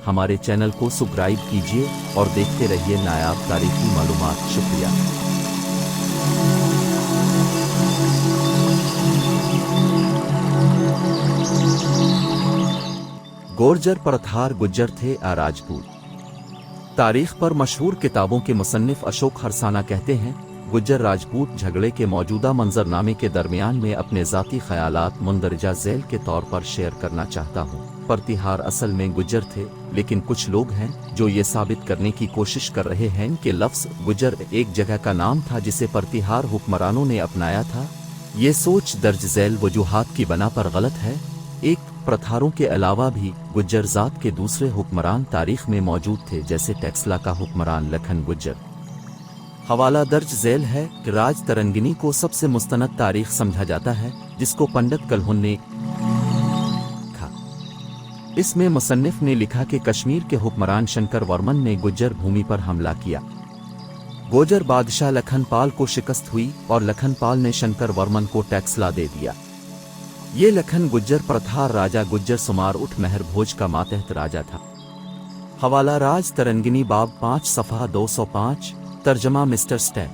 हमारे चैनल को सब्सक्राइब कीजिए और देखते रहिए नायाब तारीखी मालूमात। शुक्रिया। गोर्जर परतहार गुज्जर थे राजपूत। तारीख पर मशहूर किताबों के मुसन्निफ अशोक हरसाना कहते हैं, गुज्जर राजपूत झगड़े के मौजूदा मंजरनामे के दरमियान में अपने ज़ाती ख़यालात मुंदरजा ज़ैल के तौर पर शेयर करना चाहता हूँ। परतिहार असल में गुज्जर थे, लेकिन कुछ लोग हैं जो ये साबित करने की कोशिश कर रहे हैं कि लफ्ज़ गुज्जर एक जगह का नाम था जिसे परतिहार हुक्मरानों ने अपनाया था। ये सोच दर्ज ज़ैल वजूहात की बना पर गलत है। एक, परतहारों के अलावा भी गुज्जर ज़ात के दूसरे हुक्मरान तारीख में मौजूद थे, जैसे टेक्सला का हुक्मरान लखन गुज्जर। हवाला दर्ज ज़ैल है कि राज तरंगिनी को सबसे मुस्तनद तारीख समझा जाता है, जिसको पंडित कलहुन ने लिखा। इसमें मुसन्निफ ने लिखा कि कश्मीर के हुक्मरान शंकर वर्मन ने गुज्जर भूमि पर हमला किया। गोजर बादशाह लखन पाल को शिकस्त हुई और लखन पाल ने शंकर वर्मन को टेक्सला दे दिया। ये लखन गुज्जर परतहार राजा गुज्जर सुमार उठ मेहर भोज का मातहत राजा था। हवाला राज तरंगिनी बाब 5 सफ़हा 205। तर्जमा मिस्टर स्टैप।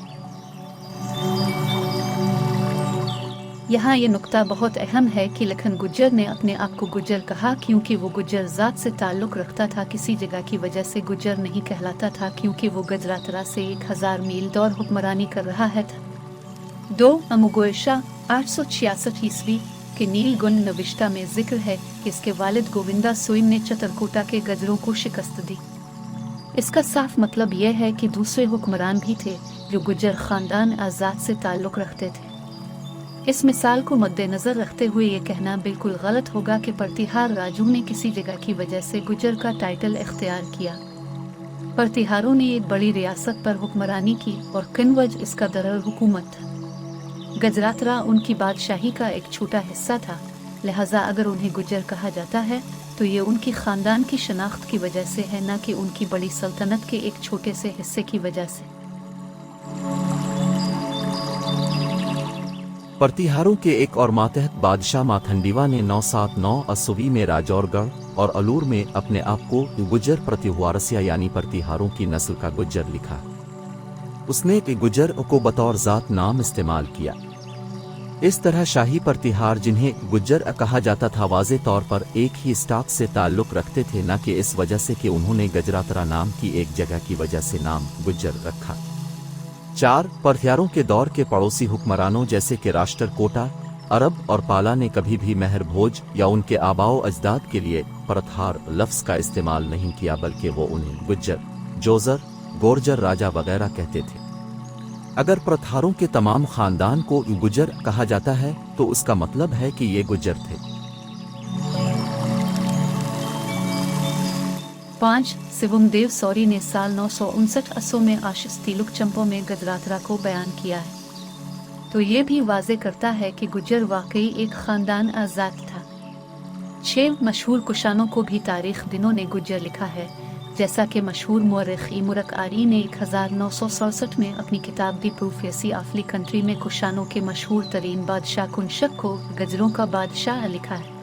यहाँ ये नुक्ता बहुत अहम है कि लखन गुज्जर ने अपने आप को गुज्जर कहा क्योंकि वो गुज्जर ज़ात से ताल्लुक़ रखता था, किसी जगह की वजह से गुज्जर नहीं कहलाता था, क्योंकि वो गजरातरा से 1000 मील दौर हुक्मरानी कर रहा है। 2 अमुगोयशा 866 ईस्वी के नीलगुंड नविश्ता में जिक्र है कि इसके वालिद गोविंदा सुइन ने चतरकोटा के गजरों को शिकस्त दी। इसका साफ मतलब यह है कि दूसरे हुक्मरान भी थे जो गुज्जर ख़ानदान आज़ाद से ताल्लुक़ रखते थे। इस मिसाल को मद्देनज़र रखते हुए ये कहना बिल्कुल गलत होगा कि परतिहार राजू ने किसी जगह की वजह से गुज्जर का टाइटल इख्तियार किया। परतिहारों ने एक बड़ी रियासत पर हुक्मरानी की और किन्वज इसका दरअल हुकूमत था। गजरातरा उनकी बादशाही का एक छोटा हिस्सा था, लिहाजा अगर उन्हें गुज्जर कहा जाता है तो ये उनकी ख़ानदान की शनाख्त की वजह से है, न कि उनकी बड़ी सल्तनत के एक छोटे से हिस्से की वजह से। परतिहारों के एक और मातहत बादशाह माथंडीवा ने 979 असवी में राजौरगढ़ और अलूर में अपने आप को गुज्जर प्रतिहुआरसिया यानी परतिहारों की नस्ल का गुज्जर लिखा। उसने गुज्जर को बतौर ज़ात नाम इस्तेमाल किया। इस तरह शाही परतिहार जिन्हें गुज्जर कहा जाता था वाज़े तौर पर एक ही स्टॉक से ताल्लुक़ रखते थे, न कि इस वजह से कि उन्होंने गजरातरा नाम की एक जगह की वजह से नाम गुज्जर रखा। 4 परतिहारों के दौर के पड़ोसी हुक्मरानों जैसे कि राष्ट्रकोटा, अरब और पाला ने कभी भी मेहर भोज या उनके आबाओ अजदाद के लिए परतहार लफ्ज़ का इस्तेमाल नहीं किया, बल्कि वो उन्हें गुज्जर, जोज़र, गोर्जर राजा वगैरह कहते थे। अगर परतहारों के तमाम ख़ानदान को गुज्जर कहा जाता है तो उसका मतलब है कि ये गुज्जर थे। 5 शिवमदेव सौरी ने साल 959 असो में आशिश तिलुक चंपो में गजरातरा को बयान किया है, तो ये भी वाज़े करता है कि गुज्जर वाकई एक ख़ानदान आज़ाद था। 6 मशहूर कुशानों को भी तारीख़ दिनों ने गुज्जर लिखा है, जैसा कि मशहूर मुअर्रिख़ इमुरक आरी ने 1967 में अपनी किताब दी प्रूफेसी ऑफली कंट्री में कुशानों के मशहूर तरीन बादशाह कुनशक को गजरों का बादशाह लिखा है।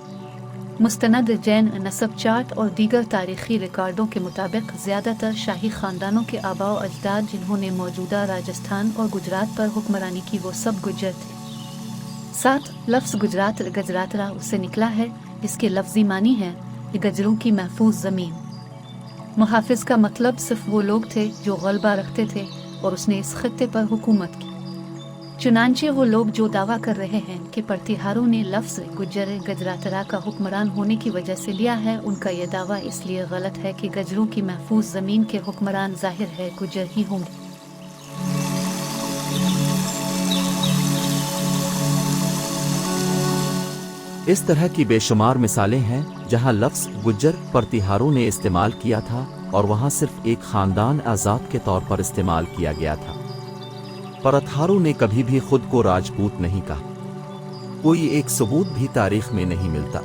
मुस्तनद जैन नसब चार्ट और दीगर तारीख़ी रिकॉर्डों के मुताबिक ज़्यादातर शाही ख़ानदानों के आबाओ अजदाद जिन्होंने मौजूदा राजस्थान और गुजरात पर हुक्मरानी की वो सब गुज्जर थे। 7 लफ्ज़ गुजरात गजरातरा उससे निकला है जिसके लफ्ज़ी मानी है गजरों की महफूज ज़मीन। मुहाफ़िज़ का मतलब सिर्फ वो लोग थे जो गलबा रखते थे और उसने इस खत्ते पर हुकूमत की। चुनांचे वो लोग जो दावा कर रहे हैं कि परतिहारों ने लफ्ज़ गुज्जर गजरातरा का हुक्मरान होने की वजह से लिया है, उनका यह दावा इसलिए गलत है कि गजरों की महफूज ज़मीन के हुक्मरान ज़ाहिर है गुज्जर ही होंगे। इस तरह की बेशुमार मिसालें हैं जहां लफ्ज़ गुज्जर परतिहारों ने इस्तेमाल किया था और वहां सिर्फ एक ख़ानदान आज़ाद के तौर पर इस्तेमाल किया गया था। परतहारों ने कभी भी खुद को राजपूत नहीं कहा। कोई एक सबूत भी तारीख में नहीं मिलता।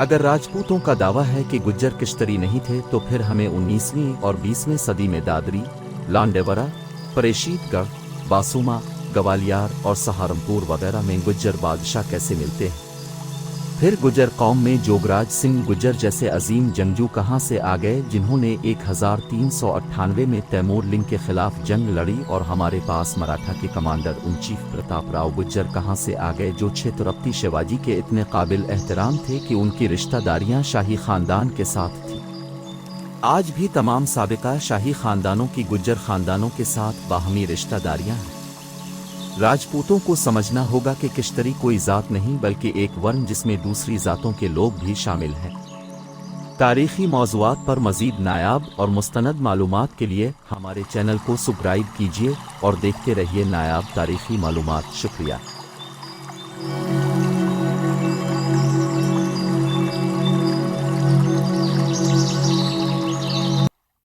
अगर राजपूतों का दावा है कि गुज्जर किश्तरी नहीं थे तो फिर हमें 19वीं और 20वीं सदी में दादरी, लांडेवरा, परेशीतगढ़, बासुमा, ग्वालियर और सहारनपुर वगैरह में गुज्जर बादशाह कैसे मिलते हैं? پھر گجر قوم میں جوگراج سنگھ گجر جیسے عظیم جنگجو کہاں سے آ گئے جنہوں نے 1398 میں تیمور لنگ کے خلاف جنگ لڑی، اور ہمارے پاس مراٹھا کے commander in chief Pratap Rao Gujar کہاں سے آ گئے جو چھترپتی شیواجی کے اتنے قابل احترام تھے کہ ان کی رشتہ داریاں شاہی خاندان کے ساتھ تھیں۔ آج بھی تمام سابقہ شاہی خاندانوں کی گجر خاندانوں کے ساتھ باہمی رشتہ داریاں ہیں۔ راجپوتوں کو سمجھنا ہوگا کہ کشتری کوئی ذات نہیں بلکہ ایک ورن جس میں دوسری ذاتوں کے لوگ بھی شامل ہیں۔ تاریخی موضوعات پر مزید نایاب اور مستند معلومات کے لیے ہمارے چینل کو سبسکرائب کیجیے اور دیکھتے رہیے نایاب تاریخی معلومات۔ شکریہ۔